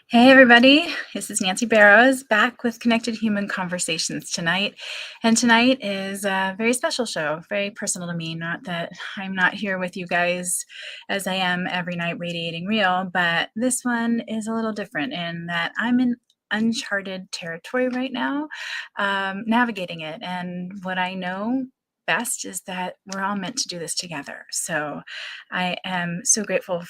Hey, everybody. This is Nancy Barrows back with Connected Human Conversations tonight. And tonight is a very special show, very personal to me. Not that I'm not here with you guys as I am every night radiating real, but this one is a little different in that I'm in uncharted territory right now, navigating it. And what I know best is that we're all meant to do this together. So I am so grateful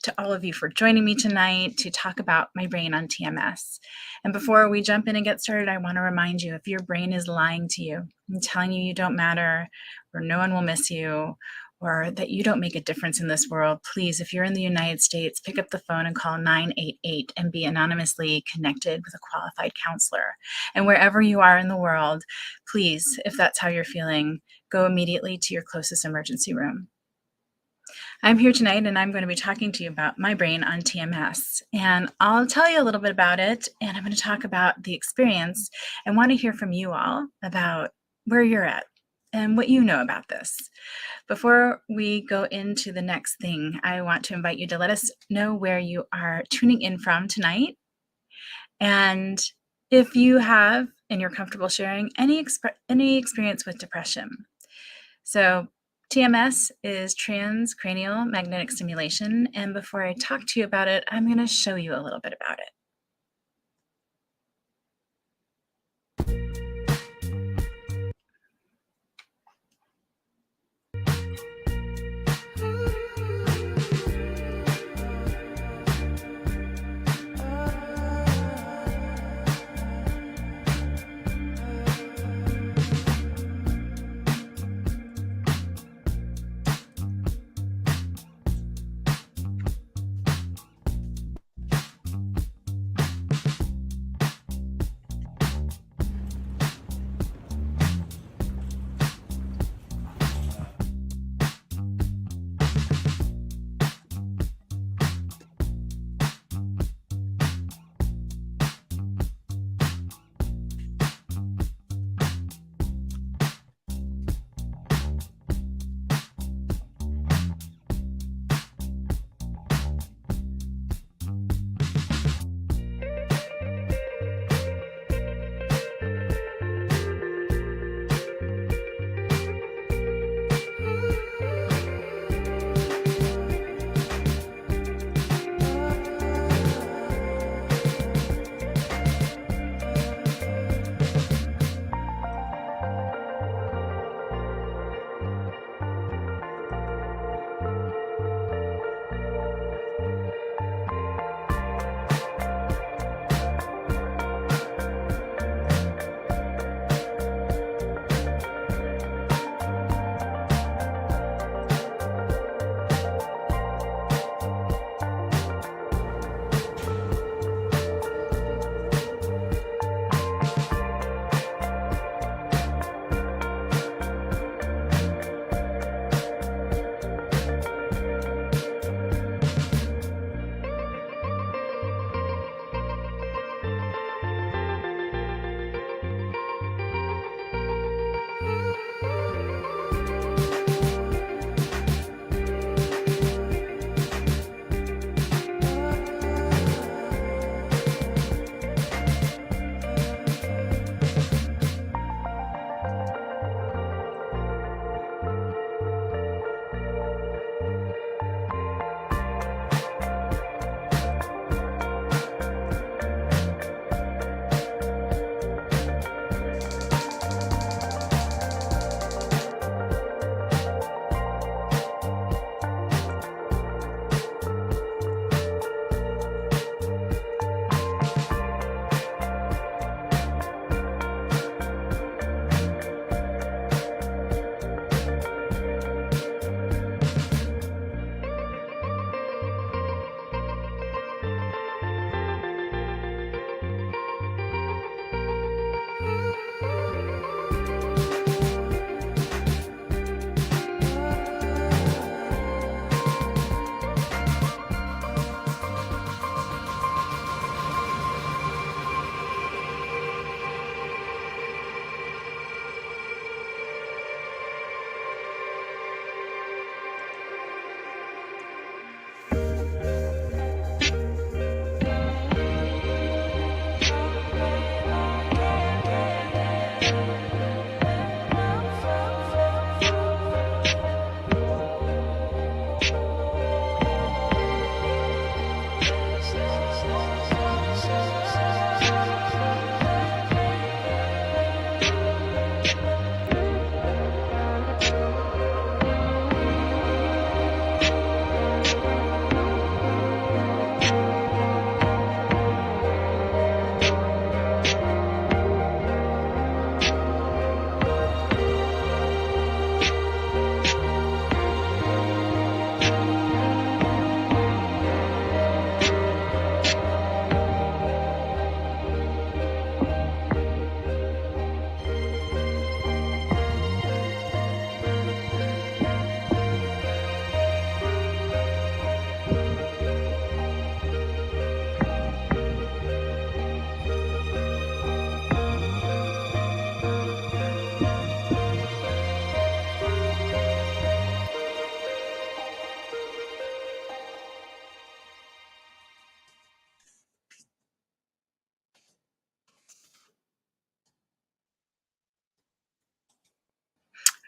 to all of you for joining me tonight to talk about my brain on TMS. And before we jump in and get started, I want to remind you, if your brain is lying to you and telling you you don't matter, or no one will miss you, or that you don't make a difference in this world, please, if you're in the United States, pick up the phone and call 988 and be anonymously connected with a qualified counselor. And wherever you are in the world, please, if that's how you're feeling, go immediately to your closest emergency room. I'm here tonight and I'm going to be talking to you about my brain on TMS. And I'll tell you a little bit about it, and I'm going to talk about the experience and want to hear from you all about where you're at and what you know about this. Before we go into the next thing, I want to invite you to let us know where you are tuning in from tonight. And if you have, and you're comfortable sharing, any experience with depression. So TMS is transcranial magnetic stimulation, and before I talk to you about it, I'm going to show you a little bit about it.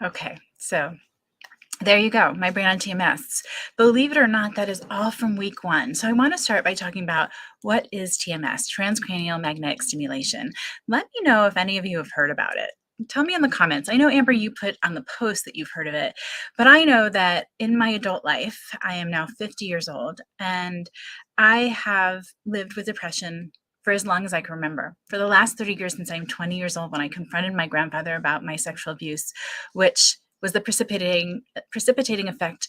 Okay, so there you go, my brain on TMS. Believe it or not, that is all from week 1. So I want to start by talking about what is TMS, transcranial magnetic stimulation. Let me know if any of you have heard about it. Tell me in the comments. I know, Amber, you put on the post that you've heard of it, but I know that in my adult life, I am now 50 years old, and I have lived with depression for as long as I can remember. For the last 30 years, since I'm 20 years old, when I confronted my grandfather about my sexual abuse, which was the precipitating effect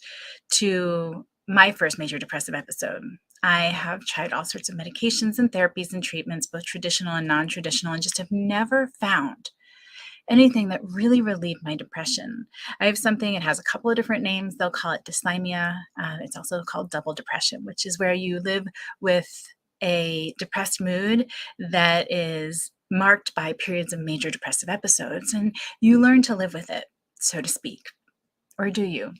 to my first major depressive episode. I have tried all sorts of medications and therapies and treatments, both traditional and non-traditional, and just have never found anything that really relieved my depression. I have something, it has a couple of different names. They'll call it dysthymia. It's also called double depression, which is where you live with a depressed mood that is marked by periods of major depressive episodes, and you learn to live with it, so to speak. Or do you?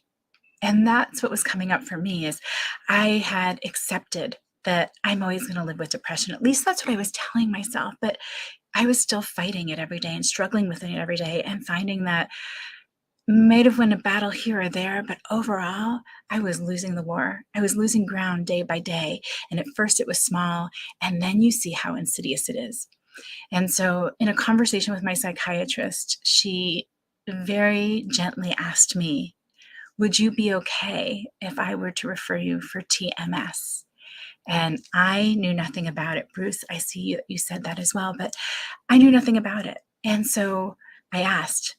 And that's what was coming up for me, is I had accepted that I'm always going to live with depression. At least that's what I was telling myself. But I was still fighting it every day and struggling with it every day, and finding that might have won a battle here or there, but overall, I was losing the war. I was losing ground day by day. And at first it was small, and then you see how insidious it is. And so in a conversation with my psychiatrist, she very gently asked me, would you be okay if I were to refer you for TMS? And I knew nothing about it. Bruce, I see you said that as well, but I knew nothing about it. And so I asked,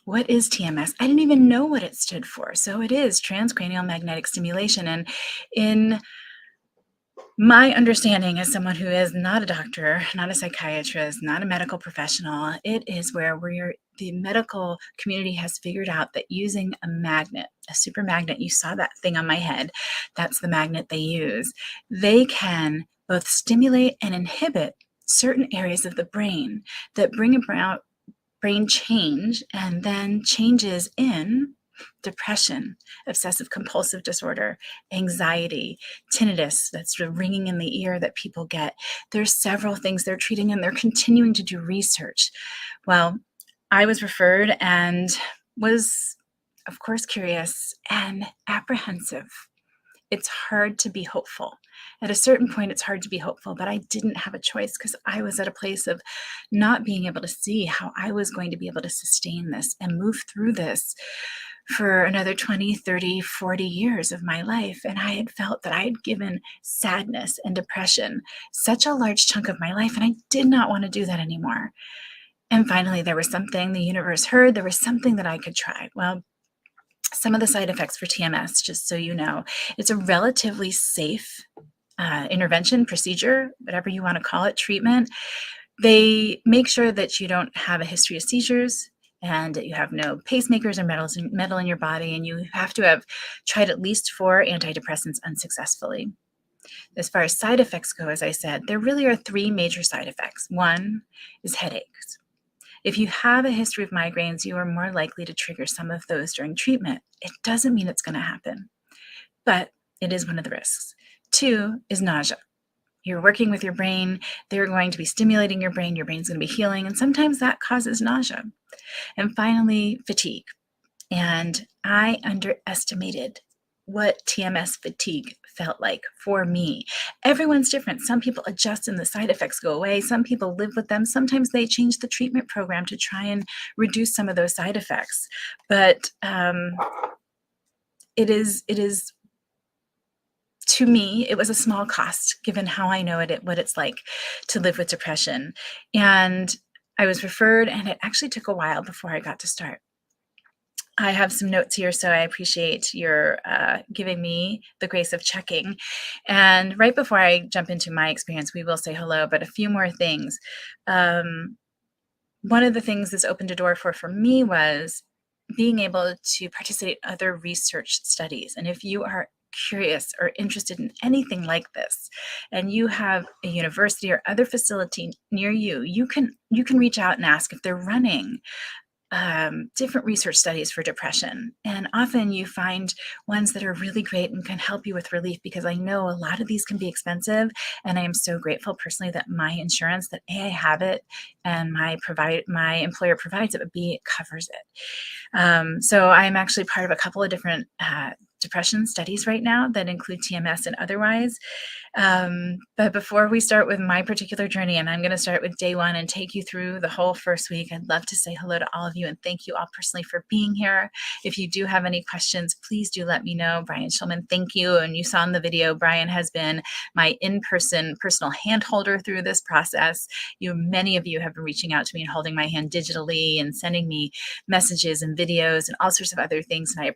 what is TMS? I didn't even know what it stood for. So it is transcranial magnetic stimulation. And in my understanding, as someone who is not a doctor, not a psychiatrist, not a medical professional, it is where the medical community has figured out that using a magnet, a super magnet, you saw that thing on my head, that's the magnet they use, they can both stimulate and inhibit certain areas of the brain that bring about brain change, and then changes in depression, obsessive compulsive disorder, anxiety, tinnitus, that's the ringing in the ear that people get. There's several things they're treating, and they're continuing to do research. Well, I was referred and was, of course, curious and apprehensive. It's hard to be hopeful. At a certain point, it's hard to be hopeful, but I didn't have a choice, because I was at a place of not being able to see how I was going to be able to sustain this and move through this for another 20, 30, 40 years of my life. And I had felt that I had given sadness and depression such a large chunk of my life, and I did not want to do that anymore. And finally, there was something the universe heard. There was something that I could try. Well, some of the side effects for TMS, just so you know, it's a relatively safe intervention, procedure, whatever you want to call it, treatment. They make sure that you don't have a history of seizures, and that you have no pacemakers or metal in your body, and you have to have tried at least 4 antidepressants unsuccessfully. As far as side effects go, as I said, there really are 3 major side effects. One is headaches. If you have a history of migraines, you are more likely to trigger some of those during treatment. It doesn't mean it's going to happen, but it is one of the risks. 2 is nausea. You're working with your brain. They're going to be stimulating your brain. Your brain's going to be healing, and sometimes that causes nausea. And finally, fatigue. And I underestimated what TMS fatigue felt like for me. Everyone's different. Some people adjust and the side effects go away. Some people live with them. Sometimes they change the treatment program to try and reduce some of those side effects. But it is, to me, it was a small cost, given how I know what it's like to live with depression. And I was referred, and it actually took a while before I got to start. I have some notes here, so I appreciate your giving me the grace of checking. And right before I jump into my experience, we will say hello, but a few more things. One of the things this opened a door for me was being able to participate in other research studies. And if you are curious or interested in anything like this, and you have a university or other facility near you, you can reach out and ask if they're running different research studies for depression. And often you find ones that are really great and can help you with relief, because I know a lot of these can be expensive. And I am so grateful personally that my insurance, that A, I have it, and my employer provides it, but B, it covers it. So I'm actually part of a couple of different depression studies right now that include TMS and otherwise. But before we start with my particular journey, and I'm going to start with day one and take you through the whole first week, I'd love to say hello to all of you and thank you all personally for being here. If you do have any questions, please do let me know. Brian Shulman, thank you. And you saw in the video, Brian has been my in-person personal hand holder through this process. Many of you have been reaching out to me and holding my hand digitally and sending me messages and videos and all sorts of other things, and I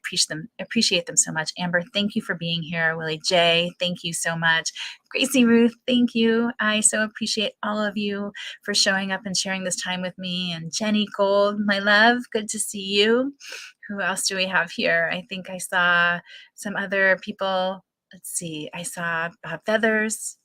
appreciate them so much. Amber, thank you for being here. Willie J, thank you so much. Gracie Ruth, thank you. I so appreciate all of you for showing up and sharing this time with me. And Jenny Gold, my love, good to see you. Who else do we have here? I think I saw some other people. Let's see. I saw Bob Feathers,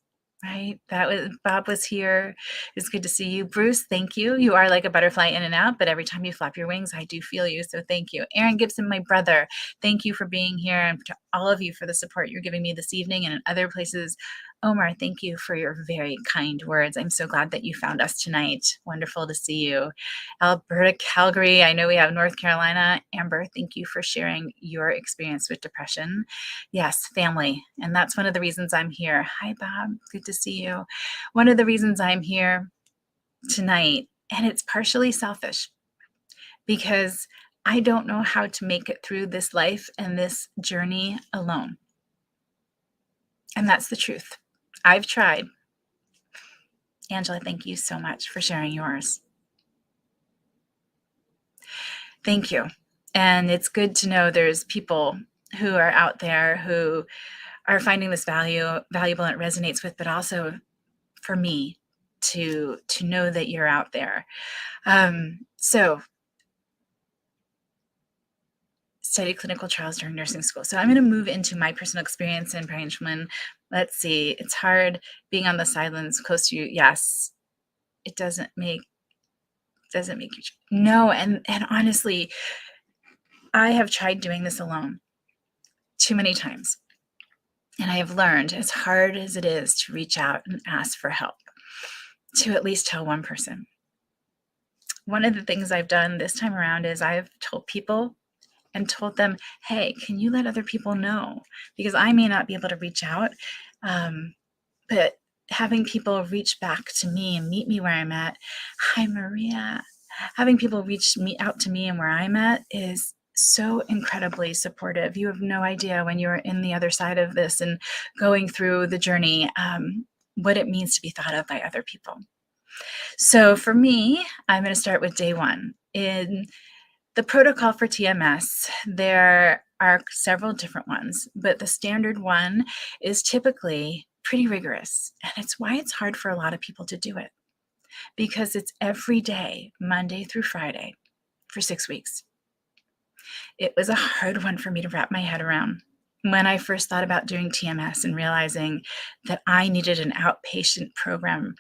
right? Bob was here. It's good to see you. Bruce, thank you. You are like a butterfly in and out, but every time you flap your wings, I do feel you. So thank you. Aaron Gibson, my brother, thank you for being here, and to all of you for the support you're giving me this evening and in other places. Omar, thank you for your very kind words. I'm so glad that you found us tonight. Wonderful to see you. Alberta, Calgary, I know we have North Carolina. Amber, thank you for sharing your experience with depression. Yes, family. And that's one of the reasons I'm here. Hi, Bob. Good to see you. One of the reasons I'm here tonight, and it's partially selfish, because I don't know how to make it through this life and this journey alone. And that's the truth. I've tried. Angela, thank you so much for sharing yours. Thank you. And it's good to know there's people who are out there who are finding this valuable and it resonates with, but also for me to know that you're out there. So study clinical trials during nursing school. So I'm going to move into my personal experience in Brian Schulman. Let's see. It's hard being on the sidelines close to you. Yes. It doesn't make you. No. And honestly, I have tried doing this alone too many times. And I have learned, as hard as it is to reach out and ask for help, to at least tell one person. One of the things I've done this time around is I've told people and told them, hey, can you let other people know? Because I may not be able to reach out, but having people reach back to me and meet me where I'm at. Hi, Maria. Having people reach out to me and where I'm at is so incredibly supportive. You have no idea when you're in the other side of this and going through the journey, what it means to be thought of by other people. So for me, I'm going to start with day one. In the protocol for TMS, there are several different ones, but the standard one is typically pretty rigorous. And it's why it's hard for a lot of people to do it, because it's every day, Monday through Friday, for 6 weeks. It was a hard one for me to wrap my head around when I first thought about doing TMS and realizing that I needed an outpatient program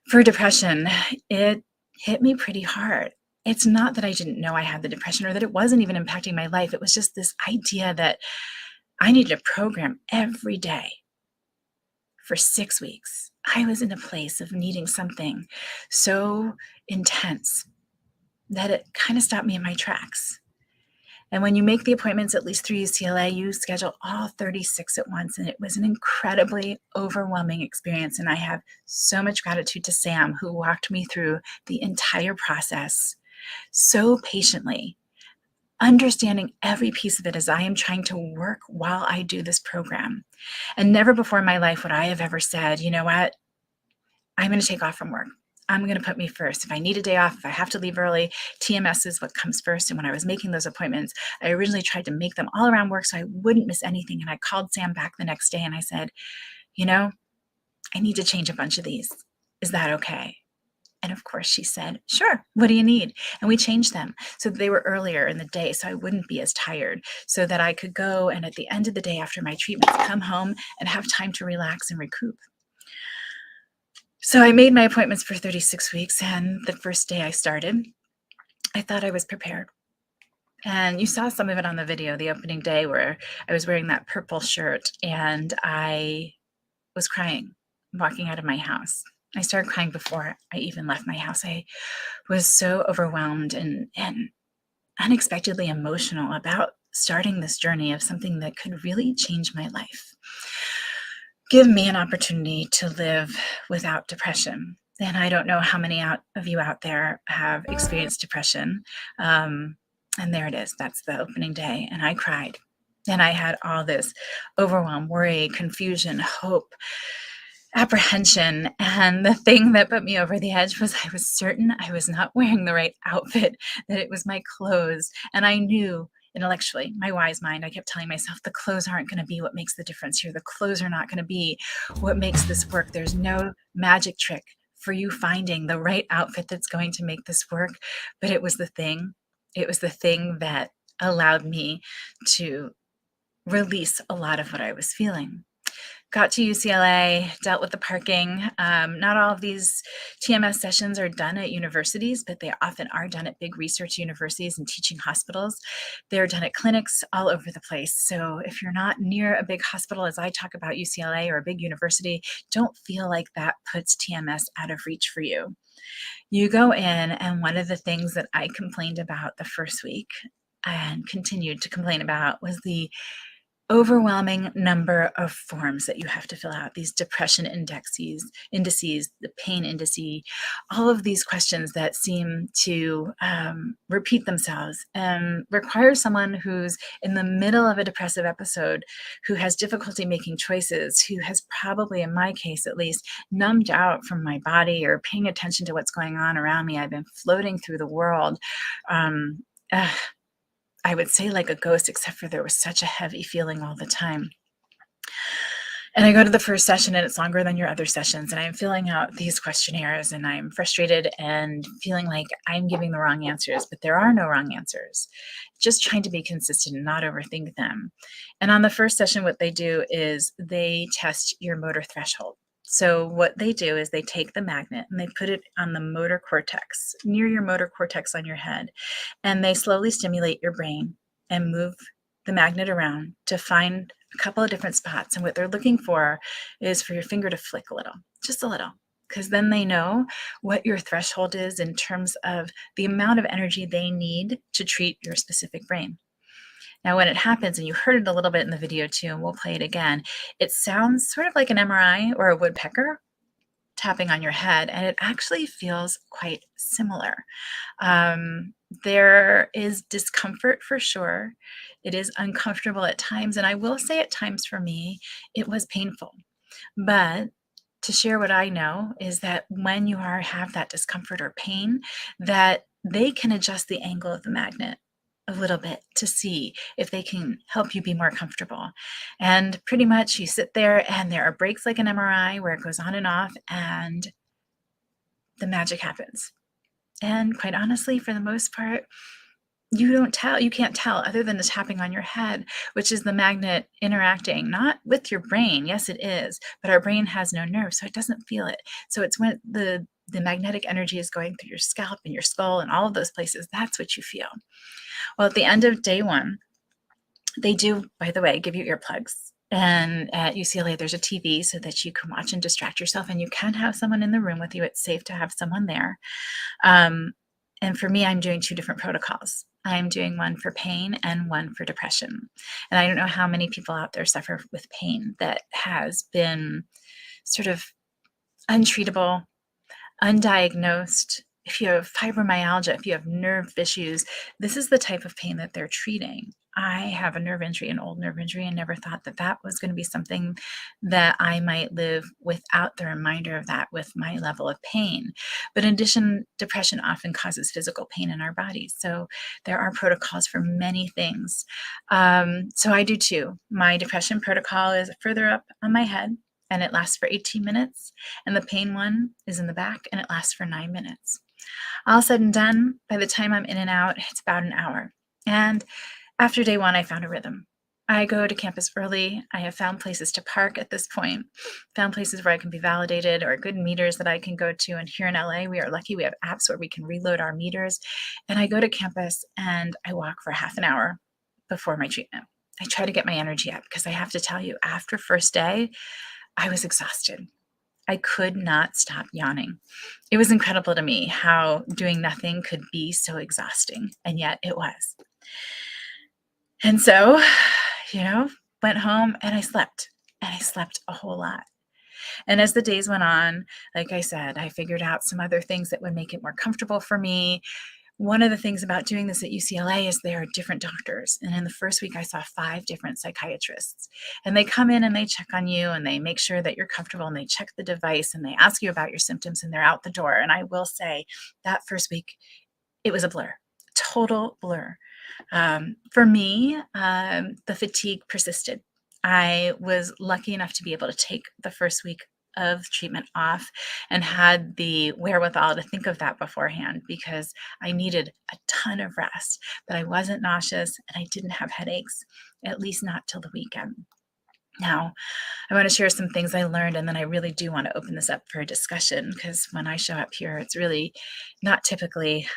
for depression. It hit me pretty hard. It's not that I didn't know I had the depression or that it wasn't even impacting my life. It was just this idea that I needed a program every day for 6 weeks. I was in a place of needing something so intense that it kind of stopped me in my tracks. And when you make the appointments, at least through UCLA, you schedule all 36 at once. And it was an incredibly overwhelming experience. And I have so much gratitude to Sam, who walked me through the entire process so patiently, understanding every piece of it as I am trying to work while I do this program. And never before in my life would I have ever said, you know what, I'm going to take off from work. I'm going to put me first. If I need a day off, if I have to leave early, TMS is what comes first. And when I was making those appointments, I originally tried to make them all around work so I wouldn't miss anything. And I called Sam back the next day and I said, you know, I need to change a bunch of these. Is that okay? And of course she said, sure, what do you need? And we changed them so that they were earlier in the day so I wouldn't be as tired, so that I could go and at the end of the day after my treatments, come home and have time to relax and recoup. So I made my appointments for 36 weeks, and the first day I started, I thought I was prepared. And you saw some of it on the video, the opening day, where I was wearing that purple shirt and I was crying walking out of my house. I started crying before I even left my house. I was so overwhelmed and unexpectedly emotional about starting this journey of something that could really change my life, give me an opportunity to live without depression. And I don't know how many of you out there have experienced depression. And there it is. That's the opening day. And I cried. And I had all this overwhelm, worry, confusion, hope, apprehension. And the thing that put me over the edge was I was certain I was not wearing the right outfit, that it was my clothes. And I knew intellectually, my wise mind, I kept telling myself, the clothes aren't going to be what makes the difference here. The clothes are not going to be what makes this work. There's no magic trick for you finding the right outfit that's going to make this work. But it was the thing. It was the thing that allowed me to release a lot of what I was feeling. Got to UCLA, dealt with the parking. Not all of these TMS sessions are done at universities, but they often are done at big research universities and teaching hospitals. They're done at clinics all over the place. So if you're not near a big hospital, as I talk about UCLA or a big university, don't feel like that puts TMS out of reach for you. You go in, and one of the things that I complained about the first week and continued to complain about was the overwhelming number of forms that you have to fill out, these depression indices, the pain indice, all of these questions that seem to repeat themselves and require someone who's in the middle of a depressive episode, who has difficulty making choices, who has probably, in my case at least, numbed out from my body or paying attention to what's going on around me. I've been floating through the world. I would say like a ghost, except for there was such a heavy feeling all the time. And I go to the first session and it's longer than your other sessions. And I'm filling out these questionnaires and I'm frustrated and feeling like I'm giving the wrong answers, but there are no wrong answers. Just trying to be consistent and not overthink them. And on the first session, what they do is they test your motor threshold. So what they do is they take the magnet and they put it on the motor cortex, near your motor cortex on your head, and they slowly stimulate your brain and move the magnet around to find a couple of different spots. And what they're looking for is for your finger to flick a little, just a little, because then they know what your threshold is in terms of the amount of energy they need to treat your specific brain. Now, when it happens, and you heard it a little bit in the video too, and we'll play it again, it sounds sort of like an MRI or a woodpecker tapping on your head, and it actually feels quite similar. There is discomfort for sure. It is uncomfortable at times, and I will say at times for me, it was painful. But to share what I know is that when you have that discomfort or pain, that they can adjust the angle of the magnet a little bit to see if they can help you be more comfortable. And pretty much you sit there and there are breaks like an MRI where it goes on and off and the magic happens. And quite honestly, for the most part, you can't tell other than the tapping on your head, which is the magnet interacting, not with your brain. Yes, it is, but our brain has no nerve, so it doesn't feel it. So it's when the magnetic energy is going through your scalp and your skull and all of those places, that's what you feel. Well, at the end of day one, they do, by the way, give you earplugs. And at UCLA, there's a TV so that you can watch and distract yourself, and you can have someone in the room with you. It's safe to have someone there. And for me, I'm doing two different protocols. I'm doing one for pain and one for depression. And I don't know how many people out there suffer with pain that has been sort of untreatable, undiagnosed. If you have fibromyalgia, if you have nerve issues, this is the type of pain that they're treating. I have a nerve injury, an old nerve injury, and never thought that that was going to be something that I might live without the reminder of that with my level of pain. But in addition, depression often causes physical pain in our bodies. So there are protocols for many things. So I do too. My depression protocol is further up on my head, and it lasts for 18 minutes. And the pain one is in the back, and it lasts for 9 minutes. All said and done, by the time I'm in and out, it's about an hour. And after day one, I found a rhythm. I go to campus early. I have found places to park at this point, found places where I can be validated or good meters that I can go to. And here in LA, we are lucky we have apps where we can reload our meters. And I go to campus and I walk for half an hour before my treatment. I try to get my energy up because I have to tell you, after first day, I was exhausted. I could not stop yawning. It was incredible to me how doing nothing could be so exhausting, and yet it was. And so, went home and I slept a whole lot. And as the days went on, like I said, I figured out some other things that would make it more comfortable for me. One of the things about doing this at UCLA is there are different doctors. And in the first week, I saw 5 different psychiatrists. And they come in and they check on you and they make sure that you're comfortable and they check the device and they ask you about your symptoms and they're out the door. And I will say that first week, it was a blur, total blur. For me, the fatigue persisted. I was lucky enough to be able to take the first week of treatment off and had the wherewithal to think of that beforehand because I needed a ton of rest, but I wasn't nauseous and I didn't have headaches, at least not till the weekend. Now, I want to share some things I learned, and then I really do want to open this up for a discussion because when I show up here, it's really not typically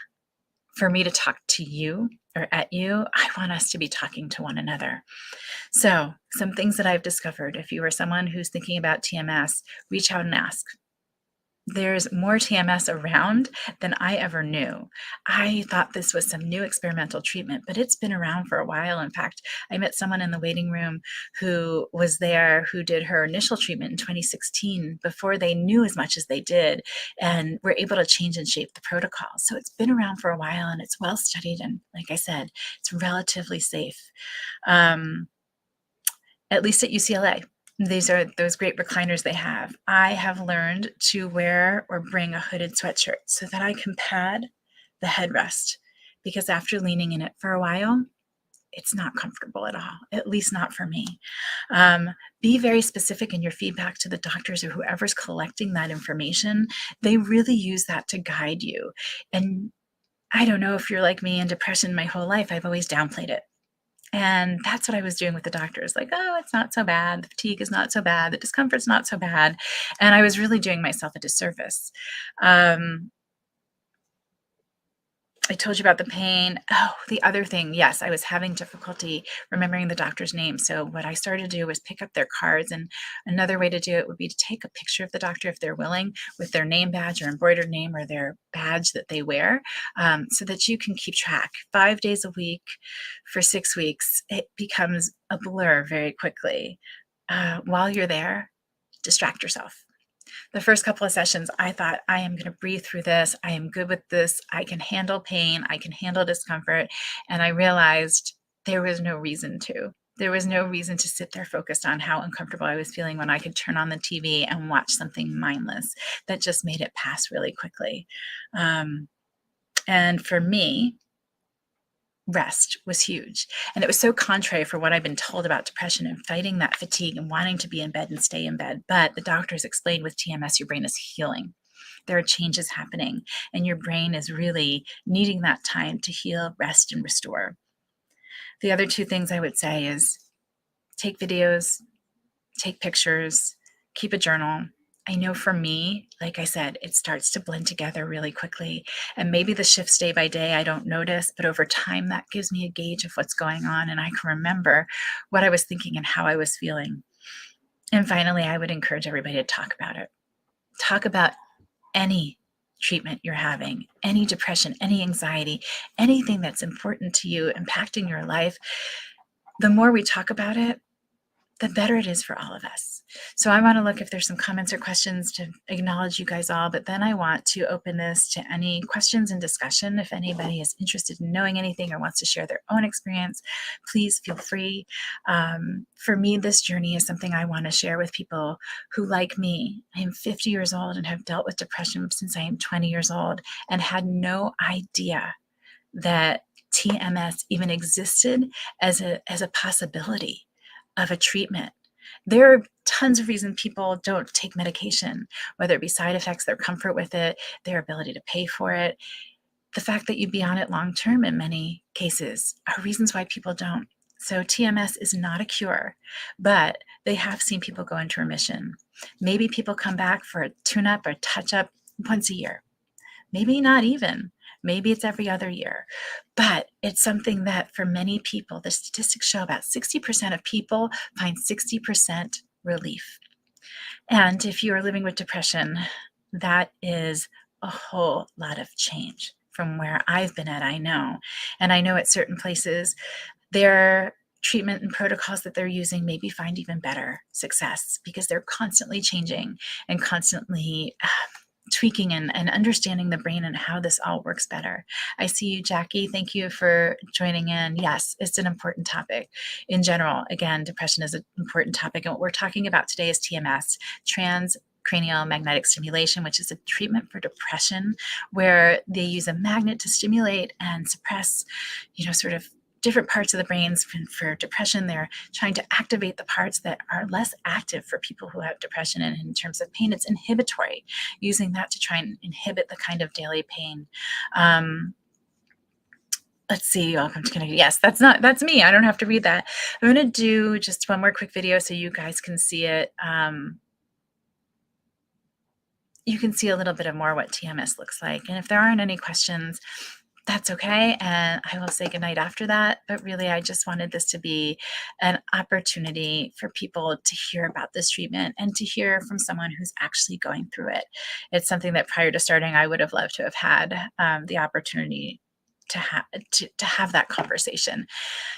for me to talk to you or at you. I want us to be talking to one another. So, some things that I've discovered: if you are someone who's thinking about TMS, reach out and ask. There's more TMS around than I ever knew. I thought this was some new experimental treatment, but it's been around for a while. In fact, I met someone in the waiting room who was there who did her initial treatment in 2016 before they knew as much as they did and were able to change and shape the protocol. So it's been around for a while and it's well studied. And like I said, it's relatively safe, at least at UCLA. These are those great recliners they have. I have learned to wear or bring a hooded sweatshirt so that I can pad the headrest because after leaning in it for a while, it's not comfortable at all, at least not for me. Be very specific in your feedback to the doctors or whoever's collecting that information. They really use that to guide you. And I don't know if you're like me in depression my whole life, I've always downplayed it. And that's what I was doing with the doctors. Like, oh, it's not so bad. The fatigue is not so bad. The discomfort's not so bad. And I was really doing myself a disservice. I told you about the pain. Oh, the other thing, yes, I was having difficulty remembering the doctor's name. So what I started to do was pick up their cards. And another way to do it would be to take a picture of the doctor if they're willing with their name badge or embroidered name or their badge that they wear, so that you can keep track. 5 days a week for 6 weeks, it becomes a blur very quickly. While you're there, distract yourself. The first couple of sessions, I thought, I am going to breathe through this. I am good with this. I can handle pain. I can handle discomfort. And I realized there was no reason to. There was no reason to sit there focused on how uncomfortable I was feeling when I could turn on the TV and watch something mindless that just made it pass really quickly. And for me, rest was huge. And it was so contrary for what I've been told about depression and fighting that fatigue and wanting to be in bed and stay in bed. But the doctors explained with TMS, your brain is healing. There are changes happening, and your brain is really needing that time to heal, rest, and restore. The other 2 things I would say is take videos, take pictures, keep a journal. I know for me, like I said, it starts to blend together really quickly. And maybe the shifts day by day, I don't notice, but over time, that gives me a gauge of what's going on. And I can remember what I was thinking and how I was feeling. And finally, I would encourage everybody to talk about it. Talk about any treatment you're having, any depression, any anxiety, anything that's important to you, impacting your life. The more we talk about it, the better it is for all of us. So I want to look if there's some comments or questions to acknowledge you guys all, but then I want to open this to any questions and discussion. If anybody is interested in knowing anything or wants to share their own experience, please feel free. For me, this journey is something I want to share with people who, like me, I am 50 years old and have dealt with depression since I am 20 years old and had no idea that TMS even existed as a possibility of a treatment. There are tons of reasons people don't take medication, whether it be side effects, their comfort with it, their ability to pay for it. The fact that you'd be on it long term in many cases are reasons why people don't. So TMS is not a cure, but they have seen people go into remission. Maybe people come back for a tune-up or touch-up once a year. Maybe not even. Maybe it's every other year. But it's something that for many people, the statistics show about 60% of people find 60% relief. And if you are living with depression, that is a whole lot of change from where I've been at, I know. And I know at certain places, their treatment and protocols that they're using maybe find even better success because they're constantly changing and constantly tweaking and understanding the brain and how this all works better. I see you, Jackie. Thank you for joining in. Yes, it's an important topic. In general, again, depression is an important topic. And what we're talking about today is TMS, Transcranial magnetic stimulation, which is a treatment for depression where they use a magnet to stimulate and suppress, sort of different parts of the brains. For depression, they're trying to activate the parts that are less active for people who have depression. And in terms of pain, it's inhibitory, using that to try and inhibit the kind of daily pain. Let's see. Welcome to Connected. Yes, that's me. I don't have to read that. I'm going to do just one more quick video so you guys can see it. You can see a little bit of more what TMS looks like. And if there aren't any questions, that's okay. And I will say goodnight after that. But really, I just wanted this to be an opportunity for people to hear about this treatment and to hear from someone who's actually going through it. It's something that prior to starting, I would have loved to have had the opportunity to have that conversation.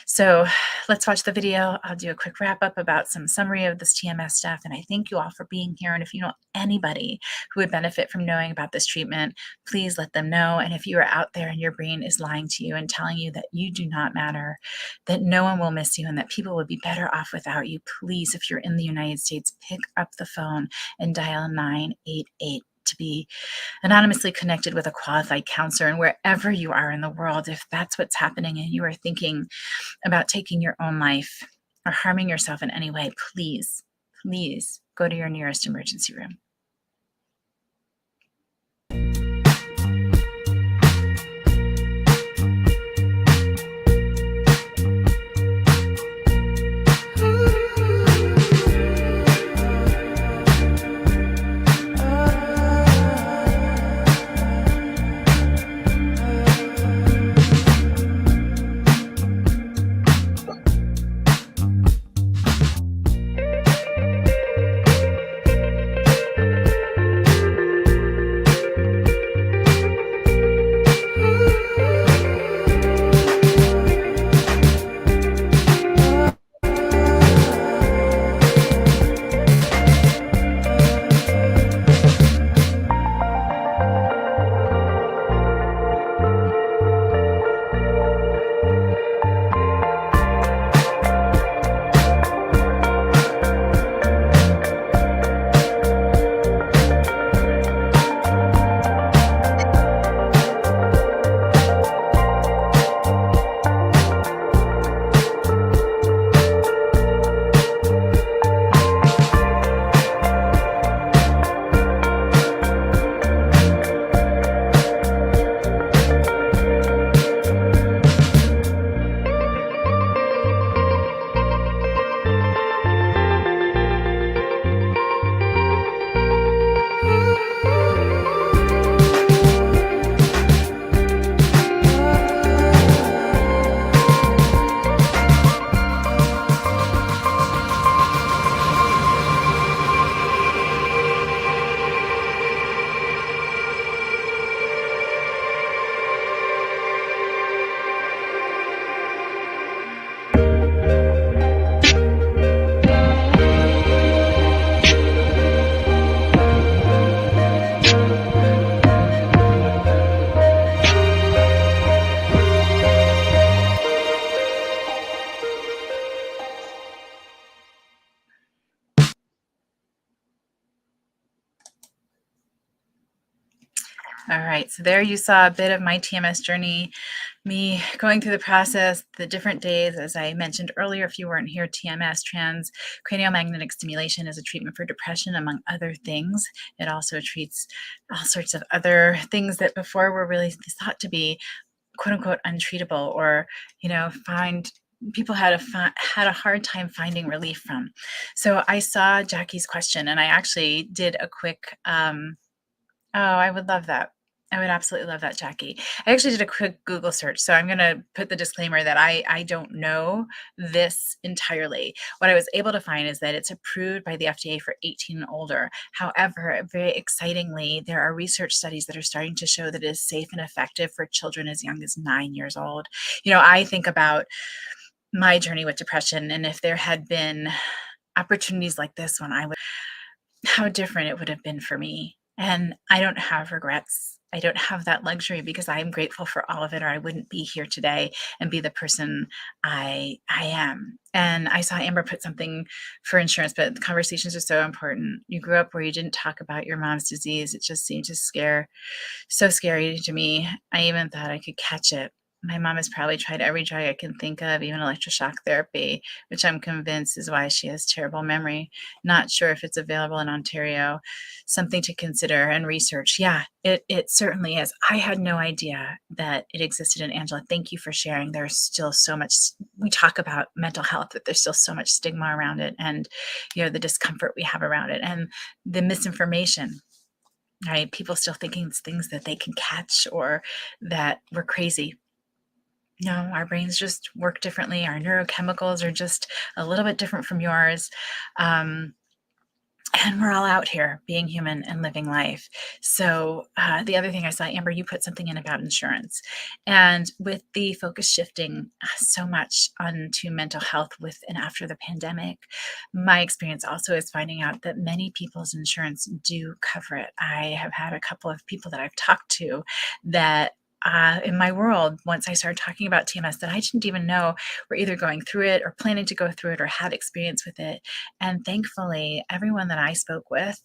So let's watch the video. I'll do a quick wrap up about some summary of this TMS stuff. And I thank you all for being here. And if you know anybody who would benefit from knowing about this treatment, please let them know. And if you are out there and your brain is lying to you and telling you that you do not matter, that no one will miss you and that people would be better off without you, please, if you're in the United States, pick up the phone and dial 988 to be anonymously connected with a qualified counselor. And wherever you are in the world, if that's what's happening and you are thinking about taking your own life or harming yourself in any way, please, please go to your nearest emergency room. All right, so there you saw a bit of my TMS journey, me going through the process, the different days. As I mentioned earlier, if you weren't here, TMS, transcranial magnetic stimulation, is a treatment for depression, among other things. It also treats all sorts of other things that before were really thought to be quote unquote untreatable or, find people had a hard time finding relief from. So I saw Jackie's question, and I actually did a quick. Oh, I would love that. I would absolutely love that, Jackie. I actually did a quick Google search, so I'm going to put the disclaimer that I don't know this entirely. What I was able to find is that it's approved by the FDA for 18 and older. However, very excitingly, there are research studies that are starting to show that it is safe and effective for children as young as 9 years old. I think about my journey with depression, and if there had been opportunities like this one, how different it would have been for me. And I don't have regrets. I don't have that luxury because I am grateful for all of it, or I wouldn't be here today and be the person I am. And I saw Amber put something for insurance, but the conversations are so important. You grew up where you didn't talk about your mom's disease. It just seemed so scary to me. I even thought I could catch it. My mom has probably tried every drug I can think of, even electroshock therapy, which I'm convinced is why she has terrible memory. Not sure if it's available in Ontario. Something to consider and research. Yeah, it certainly is. I had no idea that it existed in Angela. Thank you for sharing. There's still so much, we talk about mental health, but there's still so much stigma around it, and the discomfort we have around it, and the misinformation. Right? People still thinking it's things that they can catch, or that we're crazy. No, our brains just work differently. Our neurochemicals are just a little bit different from yours. And we're all out here being human and living life. So the other thing I saw, Amber, you put something in about insurance. And with the focus shifting so much onto mental health with and after the pandemic, my experience also is finding out that many people's insurance do cover it. I have had a couple of people that I've talked to that in my world, once I started talking about TMS, that I didn't even know were either going through it or planning to go through it or had experience with it. And thankfully, everyone that I spoke with,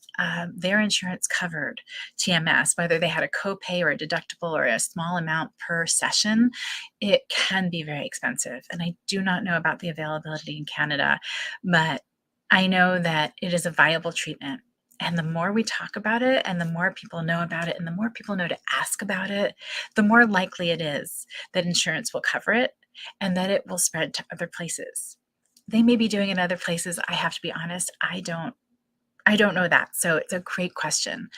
their insurance covered TMS, whether they had a copay or a deductible or a small amount per session. It can be very expensive. And I do not know about the availability in Canada, but I know that it is a viable treatment. And the more we talk about it, and the more people know about it, and the more people know to ask about it, the more likely it is that insurance will cover it and that it will spread to other places. They may be doing it in other places. I have to be honest, I don't know that. So it's a great question.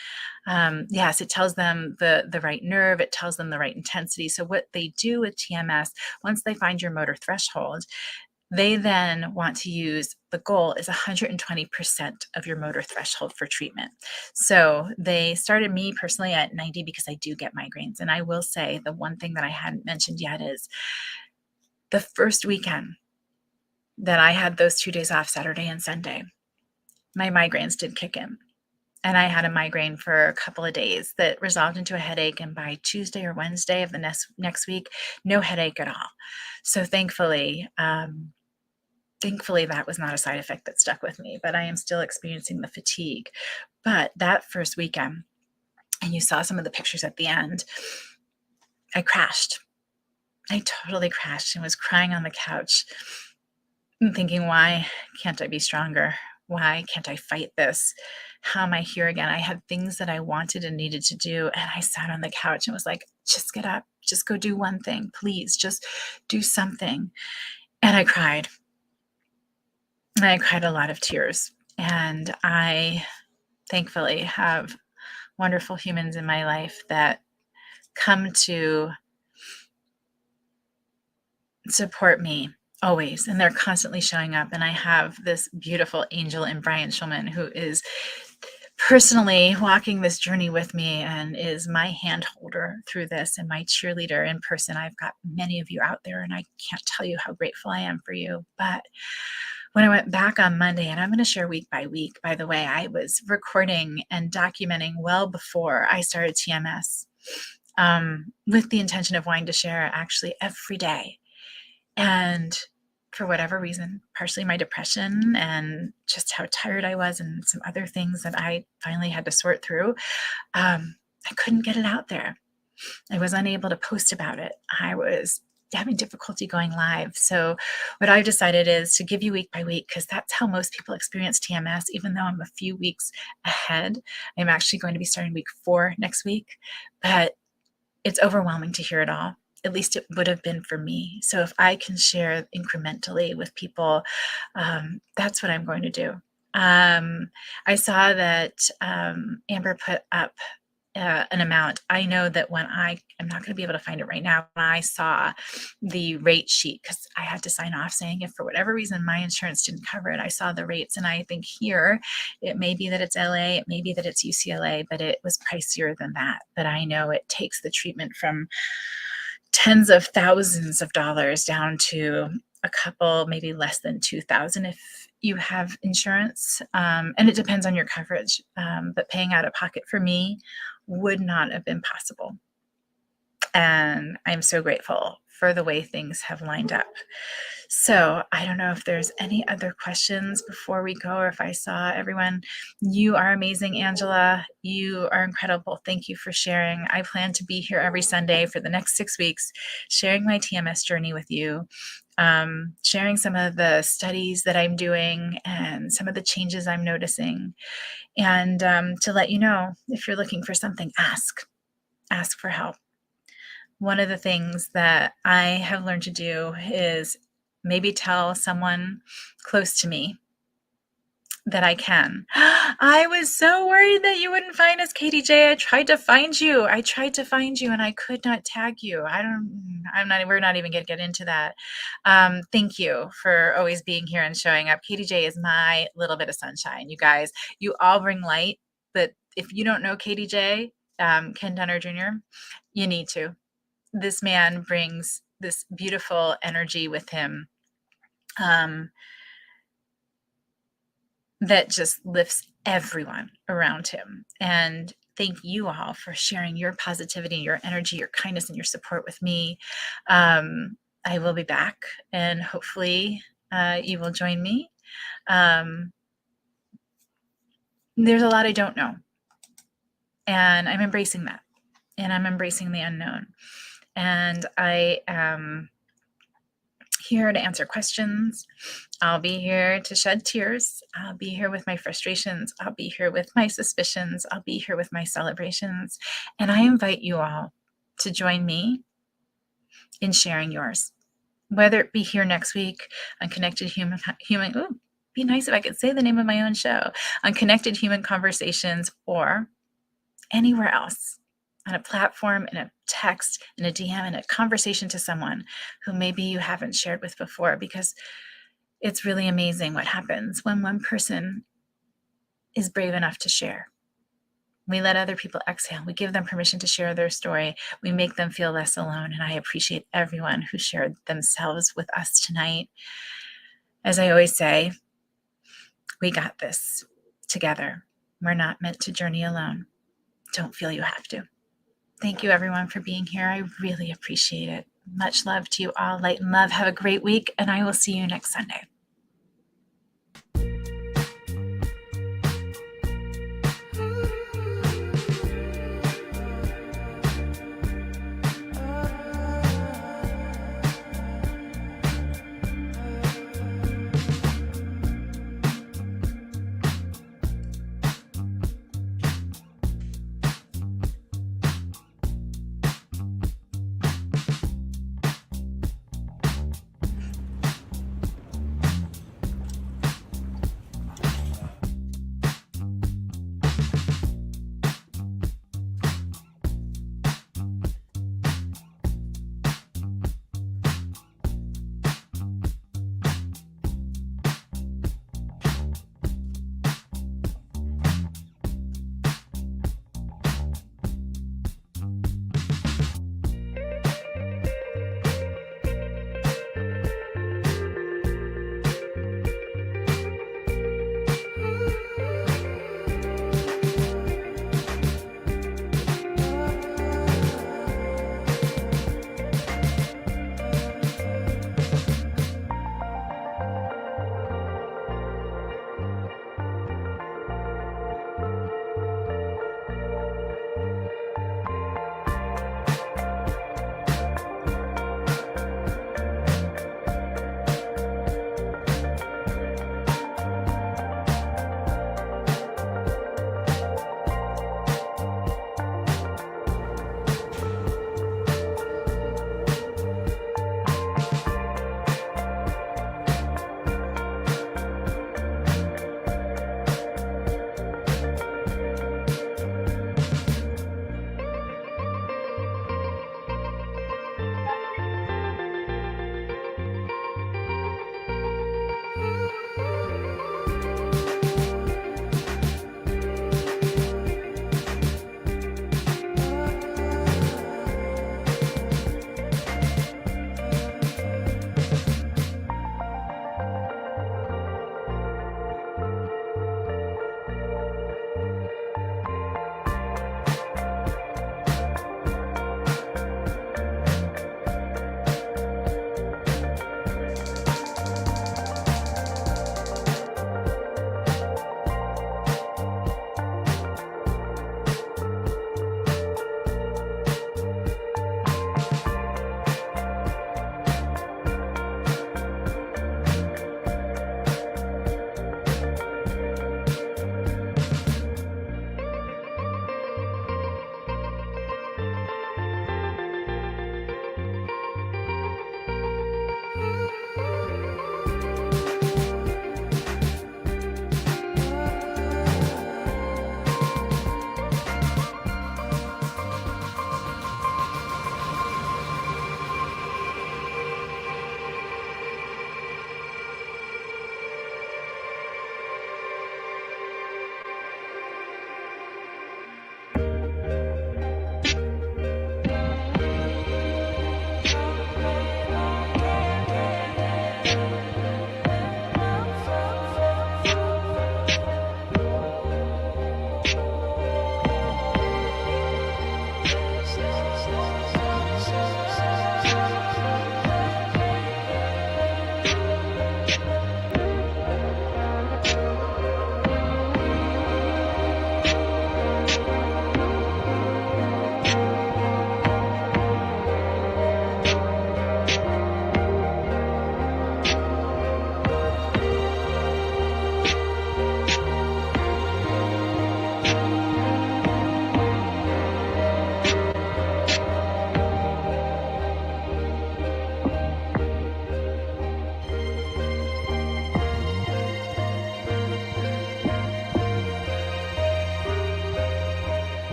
Yes, it tells them the right nerve, it tells them the right intensity. So what they do with TMS, once they find your motor threshold, they then want to use, the goal is 120% of your motor threshold for treatment. So they started me personally at 90 because I do get migraines. And I will say the one thing that I hadn't mentioned yet is the first weekend that I had those 2 days off, Saturday and Sunday, my migraines did kick in. And I had a migraine for a couple of days that resolved into a headache. And by Tuesday or Wednesday of the next week, no headache at all. So thankfully, that was not a side effect that stuck with me, but I am still experiencing the fatigue. But that first weekend, and you saw some of the pictures at the end, I crashed. I totally crashed and was crying on the couch and thinking, why can't I be stronger? Why can't I fight this? How am I here again? I had things that I wanted and needed to do. And I sat on the couch and was like, just get up, just go do one thing, please, just do something. And I cried. I cried a lot of tears. And I thankfully have wonderful humans in my life that come to support me always. And they're constantly showing up. And I have this beautiful angel in Brian Schulman, who is personally walking this journey with me and is my hand holder through this and my cheerleader in person. I've got many of you out there, and I can't tell you how grateful I am for you. But when I went back on Monday, and I'm going to share week by week, by the way, I was recording and documenting well before I started TMS, with the intention of wanting to share actually every day. And for whatever reason, partially my depression and just how tired I was and some other things that I finally had to sort through, I couldn't get it out there. I was unable to post about it. I was having difficulty going live. So what I've decided is to give you week by week, because that's how most people experience TMS, even though I'm a few weeks ahead. I'm actually going to be starting week 4 next week, but it's overwhelming to hear it all. at least it would have been for me. So if I can share incrementally with people, that's what I'm going to do. I saw that Amber put up an amount. I know that when I'm not going to be able to find it right now, when I saw the rate sheet, because I had to sign off saying if for whatever reason my insurance didn't cover it, I saw the rates, and I think here it may be that it's LA, it may be that it's UCLA, but it was pricier than that. But I know it takes the treatment from tens of thousands of dollars down to a couple, maybe less than 2,000 if you have insurance. And it depends on your coverage. But paying out of pocket for me would not have been possible. And I'm so grateful for the way things have lined up. So I don't know if there's any other questions before we go, or if I saw everyone. You are amazing, Angela. You are incredible. Thank you for sharing. I plan to be here every Sunday for the next 6 weeks, sharing my TMS journey with you, sharing some of the studies that I'm doing and some of the changes I'm noticing. And to let you know, if you're looking for something, ask for help. One of the things that I have learned to do is maybe tell someone close to me that I can. I was so worried that you wouldn't find us, Katie J. I tried to find you and I could not tag you. We're not even going to get into that. Thank you for always being here and showing up. Katie J is my little bit of sunshine. You guys, you all bring light, but if you don't know Katie J, Ken Dunner Jr., you need to. This man brings this beautiful energy with him that just lifts everyone around him. And thank you all for sharing your positivity, your energy, your kindness, and your support with me. I will be back, and hopefully you will join me. There's a lot I don't know, and I'm embracing that, and I'm embracing the unknown. And I am here to answer questions. I'll be here to shed tears. I'll be here with my frustrations. I'll be here with my suspicions. I'll be here with my celebrations. And I invite you all to join me in sharing yours, whether it be here next week on Connected Human. Ooh, be nice if I could say the name of my own show, on Connected Human Conversations, or anywhere else, on a platform, in a text, in a DM, in a conversation to someone who maybe you haven't shared with before, because it's really amazing what happens when one person is brave enough to share. We let other people exhale. We give them permission to share their story. We make them feel less alone. And I appreciate everyone who shared themselves with us tonight. As I always say, we got this together. We're not meant to journey alone. Don't feel you have to. Thank you, everyone, for being here. I really appreciate it. Much love to you all. Light and love. Have a great week, and I will see you next Sunday.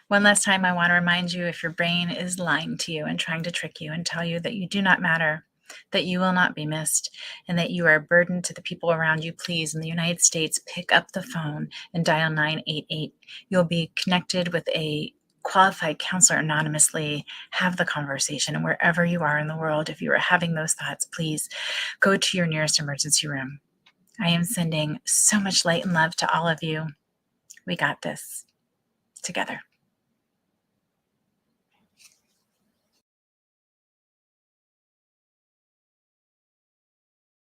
One last time, I want to remind you, if your brain is lying to you and trying to trick you and tell you that you do not matter, that you will not be missed, and that you are a burden to the people around you, please, in the United States, pick up the phone and dial 988. You'll be connected with a qualified counselor anonymously. Have the conversation. And wherever you are in the world, if you are having those thoughts, please go to your nearest emergency room. I am sending so much light and love to all of you. We got this together.